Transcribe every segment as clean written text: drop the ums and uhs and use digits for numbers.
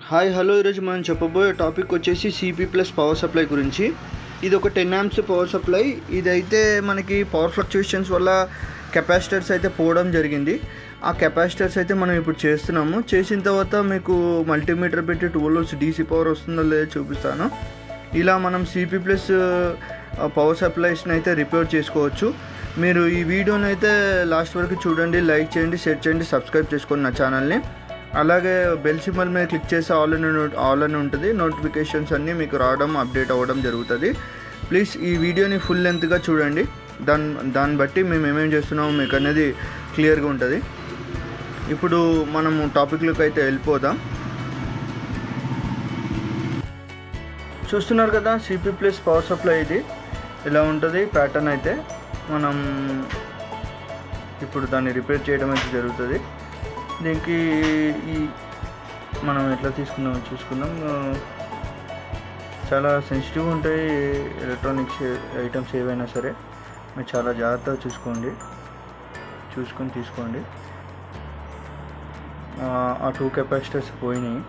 Hi hello ఈరోజు మనం చెప్పబోయే టాపిక్ వచ్చేసి సిపి ప్లస్ పవర్ సప్లై గురించి. ఇది ఒక 10 amps పవర్ సప్లై. ఇదైతే మనకి పవర్ ఫ్లక్చుయేషన్స్ వల్ల కెపాసిటర్స్ అయితే పోవడం జరిగింది. ఆ కెపాసిటర్స్ అయితే మనం ఇప్పుడు చేస్తున్నాము. చేసిన తర్వాత మీకు మల్టీమీటర్ పెట్టి 12 volts DC పవర్ వస్తుందో లేదో చూపిస్తాను. ఇలా మనం సిపి ప్లస్ పవర్ సప్లైస్ని అయితే రిపేర్ చేసుకోవచ్చు. మీరు ఈ వీడియోని అయితే లాస్ట్ వరకు చూడండి, లైక్ చేయండి, షేర్ చేయండి, సబ్స్క్రైబ్ చేసుకోండి నా ఛానల్ని. అలాగే బెల్ సింబల్ మీద క్లిక్ చేసి ఆల్ అని ఉంటుంది. నోటిఫికేషన్స్ అన్నీ మీకు రావడం, అప్డేట్ అవ్వడం జరుగుతుంది. ప్లీజ్ ఈ వీడియోని ఫుల్ లెంత్గా చూడండి. దాన్ని బట్టి మేము ఏమేమి చేస్తున్నామో మీకు అనేది క్లియర్గా ఉంటుంది. ఇప్పుడు మనము టాపిక్లోకి అయితే వెళ్ళిపోదాం. చూస్తున్నారు కదా, సిపి ప్లస్ పవర్ సప్లై ఇది ఇలా ఉంటుంది ప్యాటర్న్. అయితే మనం ఇప్పుడు దాన్ని రిపేర్ చేయడం అయితే జరుగుతుంది. దీనికి మనం ఎట్లా తీసుకుందామో చూసుకుందాం. చాలా సెన్సిటివ్ ఉంటాయి ఎలక్ట్రానిక్స్ ఐటమ్స్ ఏవైనా సరే. మీరు చాలా జాగ్రత్తగా చూసుకొని తీసుకోండి. ఆ 2 కెపాసిటర్స్ పోయినాయి.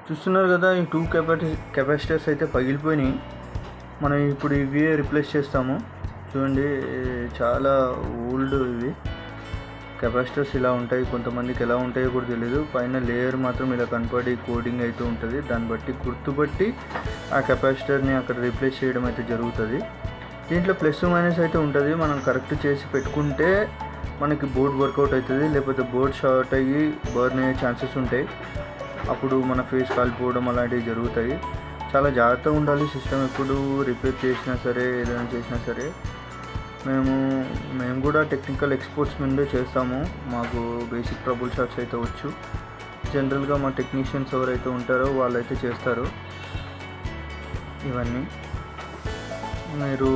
చూస్తున్నారు కదా, ఈ 2 కెపాసిటర్స్ అయితే పగిలిపోయినాయి. మనం ఇప్పుడు ఇవి రిప్లేస్ చేస్తాము. చూడండి, చాలా ఓల్డ్ ఇవి కెపాసిటర్స్. ఇలా ఉంటాయి, కొంతమందికి ఎలా ఉంటాయో కూడా తెలియదు. పైన లేయర్ మాత్రం ఇలా కనపడి కోడింగ్ అయితే ఉంటుంది. దాన్ని బట్టి గుర్తుపట్టి ఆ కెపాసిటర్ని అక్కడ రీప్లేస్ చేయడం అయితే జరుగుతుంది. దీంట్లో ప్లస్ మైనస్ అయితే ఉంటుంది. మనం కరెక్ట్ చేసి పెట్టుకుంటే మనకి బోర్డ్ వర్కౌట్ అవుతుంది. లేకపోతే బోర్డ్ షార్ట్ అయ్యి బర్న్ అయ్యే ఛాన్సెస్ ఉంటాయి. అప్పుడు మన ఫేస్ కాలిపోవడం అలాంటివి జరుగుతాయి. చాలా జాగ్రత్తగా ఉండాలి. సిస్టమ్ ఎప్పుడు రిపేర్ చేసినా సరే, ఏదైనా చేసినా సరే. మేము కూడా టెక్నికల్ ఎక్స్పర్ట్స్ ముందే చేస్తాము. మాకు బేసిక్ ట్రబుల్ షాట్స్ అయితే వచ్చు. జనరల్గా మా టెక్నీషియన్స్ ఎవరైతే ఉంటారో వాళ్ళైతే చేస్తారు ఇవన్నీ. మీరు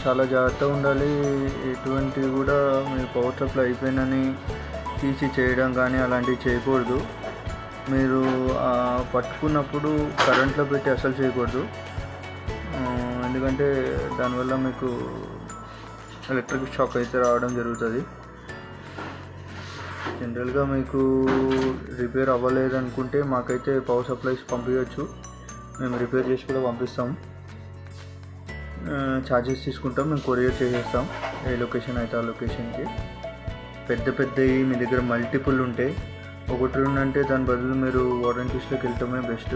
చాలా జాగ్రత్తగా ఉండాలి. ఎటువంటివి కూడా మీరు పవర్ సప్లై అయిపోయినని తీసి చేయడం కానీ అలాంటివి చేయకూడదు. మీరు పట్టుకున్నప్పుడు కరెంట్లో పెట్టి అసలు చేయకూడదు. ఎందుకంటే దానివల్ల మీకు ఎలక్ట్రిక్ షాక్ అయితే రావడం జరుగుతుంది. జనరల్గా మీకు రిపేర్ అవ్వలేదు అనుకుంటే మాకైతే పవర్ సప్లైస్ పంపించవచ్చు. మేము రిపేర్ చేసి కూడా పంపిస్తాం. ఛార్జెస్ తీసుకుంటాం, మేము కొరియర్ చేసేస్తాం. ఏ లొకేషన్ అయితే ఆ లొకేషన్కి. పెద్దవి మీ దగ్గర మల్టిపుల్ ఉంటాయి. ఒకటి ఉందంటే దాని బదులు మీరు వారంటీస్లోకి వెళ్ళటమే బెస్ట్.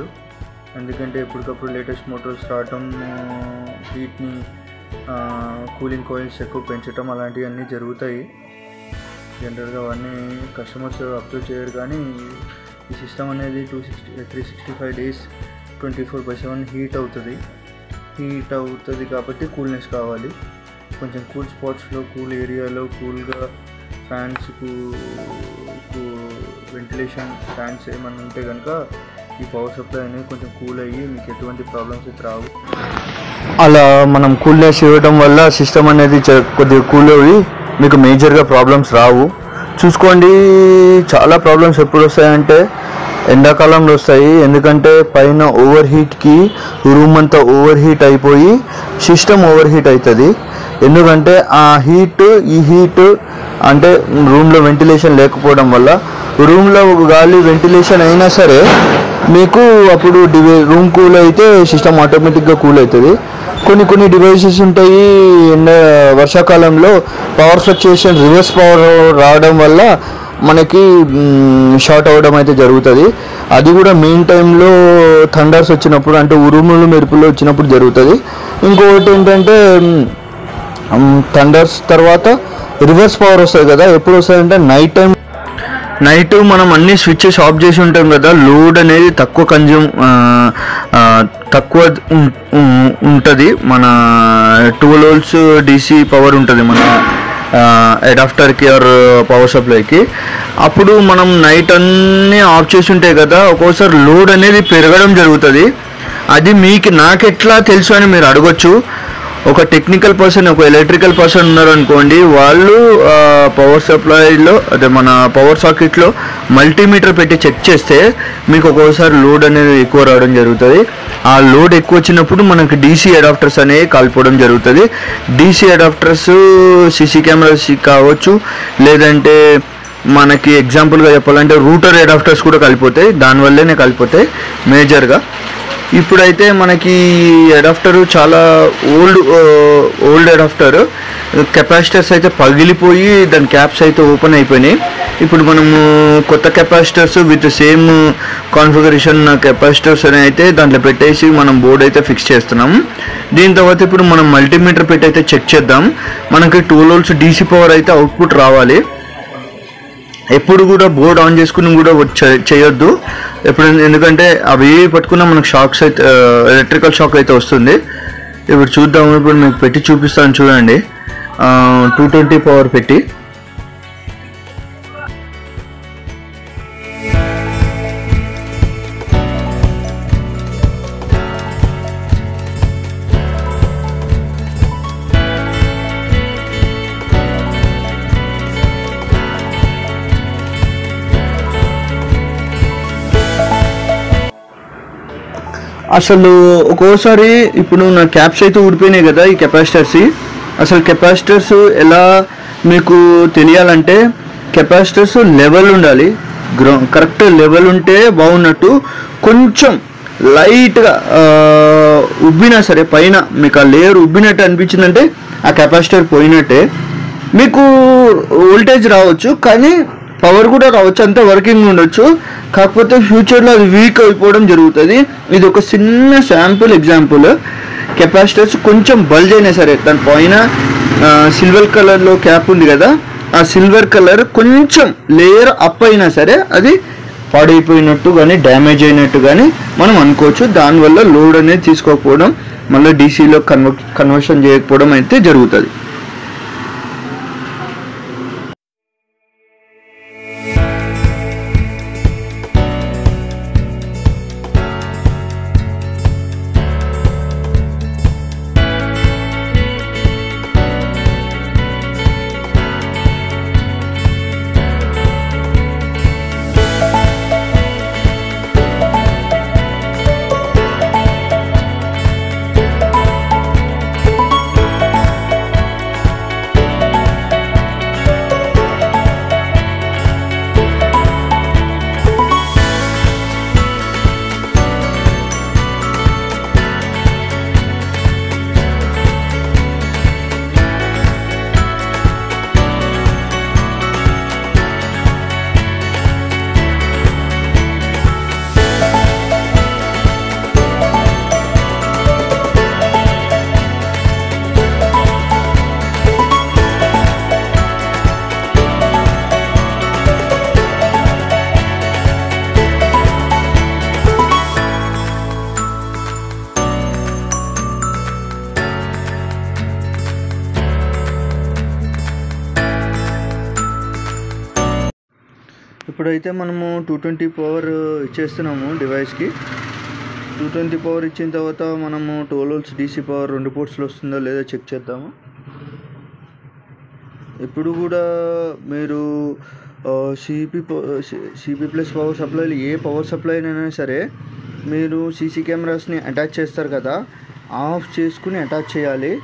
ఎందుకంటే ఎప్పటికప్పుడు లేటెస్ట్ మోటార్స్ రావటం, హీట్ని కూలింగ్ కాయిల్స్ ఎక్కువ పెంచడం అలాంటివన్నీ జరుగుతాయి. జనరల్గా అవన్నీ కస్టమర్స్ అప్రూవ్ చేయరు, కానీ ఈ సిస్టమ్ అనేది 365 days 24/7 హీట్ అవుతుంది కాబట్టి కూల్నెస్ కావాలి. కొంచెం కూల్ స్పాట్స్లో, కూల్ ఏరియాలో కూల్గా ఫ్యాన్స్కు వెంటిలేషన్ ఫ్యాన్స్ ఏమన్నా ఉంటే కనుక ఈ పవర్ సప్లై అనేది కొంచెం కూల్ అయ్యి మీకు ఎటువంటి ప్రాబ్లమ్స్ అయితే రావు. అలా మనం కూల్నెస్ ఇవ్వడం వల్ల సిస్టమ్ అనేది కొద్దిగా కూల్ అయ్యి మీకు మేజర్గా ప్రాబ్లమ్స్ రావు. చూసుకోండి, చాలా ప్రాబ్లమ్స్ ఎప్పుడు వస్తాయంటే ఎండాకాలంలో వస్తాయి. ఎందుకంటే పైన ఓవర్ హీట్కి రూమ్ అంతా ఓవర్ హీట్ అయిపోయి సిస్టమ్ ఓవర్ హీట్ అవుతుంది. ఎందుకంటే ఈ హీట్ అంటే రూమ్లో వెంటిలేషన్ లేకపోవడం వల్ల రూమ్లో గాలి వెంటిలేషన్ అయినా సరే మీకు అప్పుడు రూమ్ కూల్ అయితే సిస్టమ్ ఆటోమేటిక్గా కూల్ అవుతుంది. కొన్ని డివైసెస్ ఉంటాయి. వర్షాకాలంలో పవర్ ఫ్లక్చుయేషన్ రివర్స్ పవర్ రావడం వల్ల మనకి షార్ట్ అవ్వడం అయితే జరుగుతుంది. అది కూడా మెయిన్ టైంలో థండర్స్ వచ్చినప్పుడు, అంటే ఉరుములు మెరుపులు వచ్చినప్పుడు జరుగుతుంది. ఇంకొకటి ఏంటంటే థండర్స్ తర్వాత రివర్స్ పవర్ వస్తుంది కదా. ఎప్పుడు వస్తుందంటే నైట్ మనం అన్ని స్విచ్చెస్ ఆఫ్ చేసి ఉంటాం కదా, లోడ్ అనేది తక్కువ ఉంటుంది. మన 12 volts DC పవర్ ఉంటుంది మన అడాప్టర్కి ఆర్ పవర్ సప్లైకి. అప్పుడు మనం నైట్ అన్నీ ఆఫ్ చేసి ఉంటాయి కదా, ఒక్కోసారి లోడ్ అనేది పెరగడం జరుగుతుంది. అది నాకెట్లా తెలుసు అని మీరు అడగొచ్చు. ఒక టెక్నికల్ పర్సన్, ఒక ఎలక్ట్రికల్ పర్సన్ ఉన్నారనుకోండి, వాళ్ళు పవర్ సప్లైలో అదే మన పవర్ సాకెట్లో మల్టీమీటర్ పెట్టి చెక్ చేస్తే మీకు ఒక్కోసారి లోడ్ అనేది ఎక్కువ రావడం జరుగుతుంది. ఆ లోడ్ ఎక్కువ వచ్చినప్పుడు మనకి DC అడాప్టర్స్ అనేవి కాలిపోవడం జరుగుతుంది. DC అడాప్టర్స్ CC కెమెరాస్ కావచ్చు, లేదంటే మనకి ఎగ్జాంపుల్గా చెప్పాలంటే రూటర్ అడాప్టర్స్ కూడా కలిపోతాయి. దానివల్లనే కలిపోతాయి మేజర్గా. ఇప్పుడైతే మనకి అడాప్టర్ చాలా ఓల్డ్ అడాప్టర్. కెపాసిటర్స్ అయితే పగిలిపోయి దాని క్యాప్స్ అయితే ఓపెన్ అయిపోయినాయి. ఇప్పుడు మనము కొత్త capacitors with same configuration capacitors అని అయితే దాంట్లో పెట్టేసి మనం బోర్డ్ అయితే ఫిక్స్ చేస్తున్నాం. దీని తర్వాత ఇప్పుడు మనం మల్టీమీటర్ పెట్టి అయితే చెక్ చేద్దాం. మనకి 12 volts DC పవర్ అయితే అవుట్పుట్ రావాలి. ఎప్పుడు కూడా బోర్డ్ ఆన్ చేసుకుని కూడా చేయొద్దు ఎప్పుడు, ఎందుకంటే అవి పట్టుకున్నా మనకు షాక్స్ అయితే ఎలక్ట్రికల్ షాక్ అయితే వస్తుంది. ఇప్పుడు చూద్దాము. ఇప్పుడు మీకు పెట్టి చూపిస్తాను చూడండి. 220 పవర్ పెట్టి అసలు ఒక్కోసారి ఇప్పుడు నా క్యాప్స్ అయితే ఊడిపోయినాయి కదా ఈ కెపాసిటర్స్. అసలు కెపాసిటర్స్ ఎలా మీకు తెలియాలంటే కెపాసిటర్స్ లెవెల్ ఉండాలి, కరెక్ట్ లెవెల్ ఉంటే బాగున్నట్టు. కొంచెం లైట్గా ఉబ్బినా సరే పైన మీకు ఆ లేయర్ ఉబ్బినట్టు అనిపించిందంటే ఆ కెపాసిటర్ పోయినట్టే. మీకు వోల్టేజ్ రావచ్చు కానీ పవర్ కూడా రావచ్చు, అంతా వర్కింగ్ ఉండొచ్చు. కాకపోతే ఫ్యూచర్లో అది వీక్ అయిపోవడం జరుగుతుంది. ఇది ఒక చిన్న ఎగ్జాంపుల్. కెపాసిటర్స్ కొంచెం బల్జ్ అయినా సరే దాని పైన సిల్వర్ కలర్లో క్యాప్ ఉంది కదా, ఆ సిల్వర్ కలర్ కొంచెం లేయర్ అప్ అయినా సరే అది పాడైపోయినట్టు కానీ డ్యామేజ్ అయినట్టు కానీ మనం అనుకోవచ్చు. దానివల్ల లోడ్ అనేది తీసుకోకపోవడం, మళ్ళీ డీసీలో కన్వర్షన్ చేయకపోవడం అయితే జరుగుతుంది. ఇప్పుడైతే మనము 220 పవర్ ఇచ్చేస్తున్నాము డివైస్కి. 220 పవర్ ఇచ్చిన తర్వాత మనము 12 volts DC పవర్ 2 పోర్ట్స్లో వస్తుందో లేదో చెక్ చేద్దాము. ఇప్పుడు కూడా మీరు సిపి ప్లస్ పవర్ సప్లైలు ఏ పవర్ సప్లై అయినా సరే మీరు సీసీ కెమెరాస్ని అటాచ్ చేస్తారు కదా, ఆఫ్ చేసుకుని అటాచ్ చేయాలి.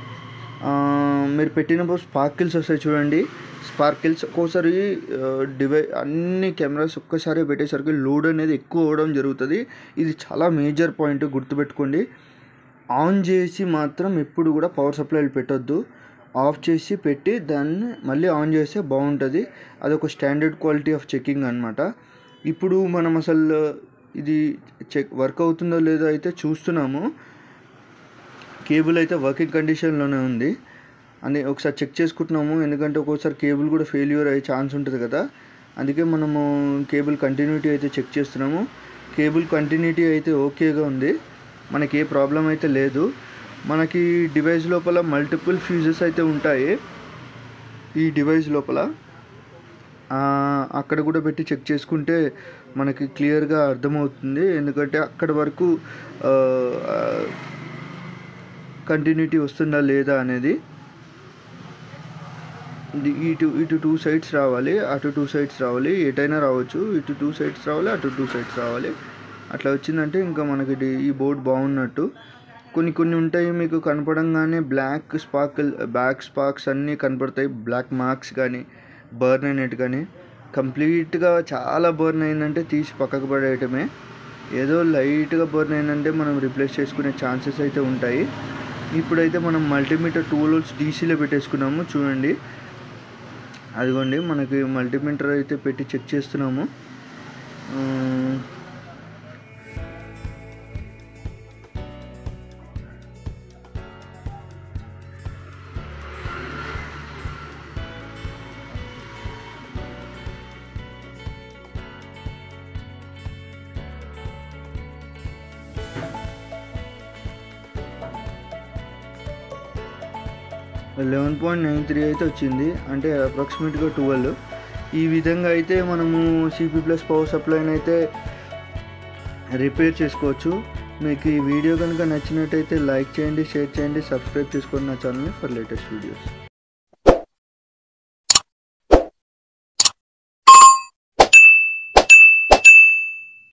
మీరు పెట్టినప్పుడు స్పార్కిల్స్ వస్తాయి చూడండి, స్పార్కిల్స్ ఒక్కోసారి అన్ని కెమెరాస్ ఒక్కసారి పెట్టేసరికి లోడ్ అనేది ఎక్కువ అవ్వడం జరుగుతుంది. ఇది చాలా మేజర్ పాయింట్, గుర్తుపెట్టుకోండి. ఆన్ చేసి మాత్రం ఎప్పుడు కూడా పవర్ సప్లైలు పెట్టొద్దు. ఆఫ్ చేసి పెట్టి దాన్ని మళ్ళీ ఆన్ చేస్తే బాగుంటుంది. అదొక స్టాండర్డ్ క్వాలిటీ ఆఫ్ చెకింగ్ అనమాట. ఇప్పుడు మనం అసలు ఇది వర్క్ అవుతుందో లేదో అయితే చూస్తున్నాము. కేబుల్ అయితే వర్కింగ్ కండిషన్లోనే ఉంది అని ఒకసారి చెక్ చేసుకుంటున్నాము. ఎందుకంటే ఒక్కోసారి కేబుల్ కూడా ఫెయిల్యూర్ అయ్యే ఛాన్స్ ఉంటుంది కదా, అందుకే మనము కేబుల్ కంటిన్యూటీ అయితే చెక్ చేస్తున్నాము. కేబుల్ కంటిన్యూటీ అయితే ఓకేగా ఉంది, మనకి ఏ ప్రాబ్లం అయితే లేదు. మనకి డివైస్ లోపల మల్టిపుల్ ఫ్యూజెస్ అయితే ఉంటాయి ఈ డివైస్ లోపల. అక్కడ కూడా పెట్టి చెక్ చేసుకుంటే మనకి క్లియర్గా అర్థమవుతుంది. ఎందుకంటే అక్కడ వరకు కంటిన్యూటీ వస్తుందా లేదా అనేది. ఇటు 2 సైడ్స్ రావాలి, అటు 2 సైడ్స్ రావాలి, ఎటైనా రావచ్చు. ఇటు 2 సైడ్స్ రావాలి, అటు 2 సైడ్స్ రావాలి. అట్లా వచ్చిందంటే ఇంకా మనకి ఈ బోర్డ్ బాగున్నట్టు. కొన్ని ఉంటాయి మీకు కనపడంగానే బ్లాక్ స్పార్క్స్ అన్నీ కనపడతాయి. బ్లాక్ మార్క్స్ కానీ బర్న్ అయినట్టు కానీ, కంప్లీట్గా చాలా బర్న్ అయిందంటే తీసి పక్కకు పడేయటమే. ఏదో లైట్గా బర్న్ అయిందంటే మనం రిప్లేస్ చేసుకునే ఛాన్సెస్ అయితే ఉంటాయి. ఇప్పుడైతే మనం మల్టీమీటర్ 12 volts డీసీలో పెట్టేసుకున్నాము చూడండి. అదిగోండి మనకి మల్టీమీటర్ అయితే పెట్టి చెక్ చేస్తున్నాము. $11.93 అయితే వచ్చింది, అంటే అప్రాక్సిమేట్గా 12. ఈ విధంగా అయితే మనము సిపి ప్లస్ పవర్ సప్లైని అయితే రిపేర్ చేసుకోవచ్చు. మీకు ఈ వీడియో కనుక నచ్చినట్టయితే లైక్ చేయండి, షేర్ చేయండి, సబ్స్క్రైబ్ చేసుకోండి నా ఛానల్ని ఫర్ లేటెస్ట్ వీడియోస్.